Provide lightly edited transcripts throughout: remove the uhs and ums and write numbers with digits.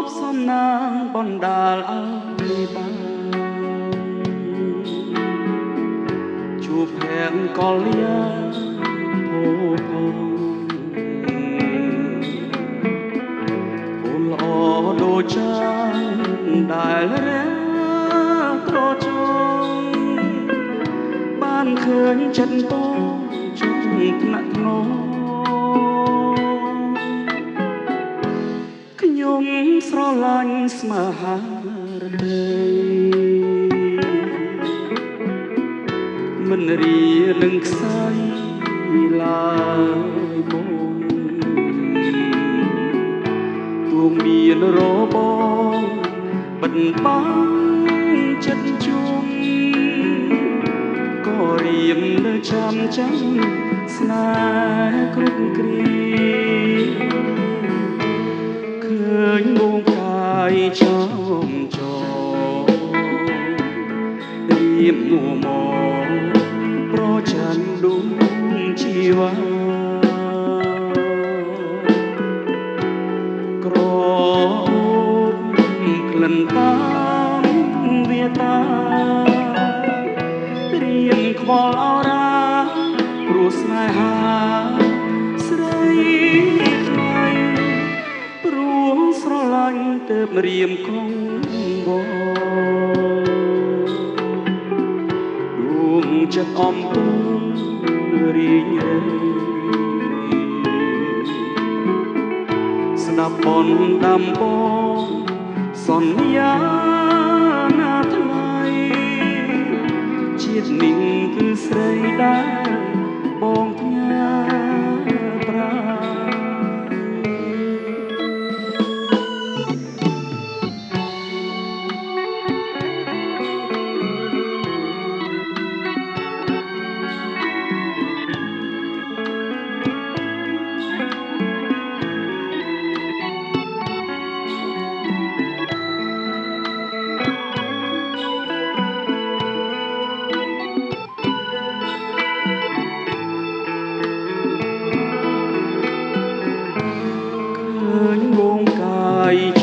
បសំណាងបណ្ដាលឲ្យបានជួបភ័ក្រកលយាភោផងអូនល្អដូចចានដែលរះត្រចង់បានឃើញចិត្តបងជុំថ្នាក់ថ្នមខ្ញុំស្រឡាញ់ស្នេហារតីមិនរៀនឹងខ្សែឡើយបងទួងមានរបងបិទបាំងចិត្តជុំក៏រៀមនៅចាំស្នេហ៍គ្រប់គ្រាឃើញបងកាយចំចរៀមមួមកប្រច័ណ្ឌដួងជីវ៉ាក្រអូបក្លិនតាមវាតារៀមខ្វល់អរ៉ាព្រោះស្នេហាស្រីថ្លៃព្រោះស្រឡាញ់ទើបរៀមកងបងដួងចិត្តអំពើរីងរៃស្ដាប់បនដាំបងសន្យាណាថ្លៃជាតិនេះគឺស្រីដែលបងផ្ញើប្រា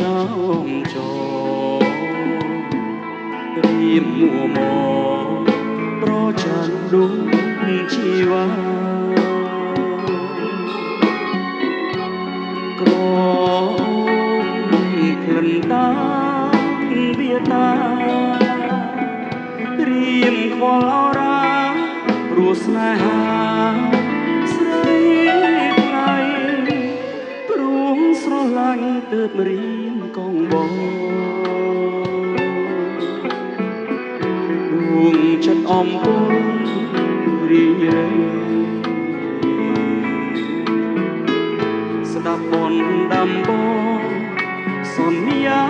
ចំចរៀមមួមកប្រច័ណ្ឌដួងជីវ៉ាក្រអូបក្លិនតាមវាតារៀមខ្វល់អរ៉ាព្រោះស្នេហាស្រីថ្លៃព្រោះស្រឡាញ់ទើបរៀមកងបងដួងចិត្តអំពើរីងរៃស្ដាប់បនដាំបងសន្យា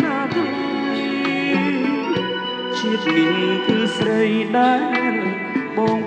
ណាថ្លៃជាតិនេះគឺស្រីដែលបង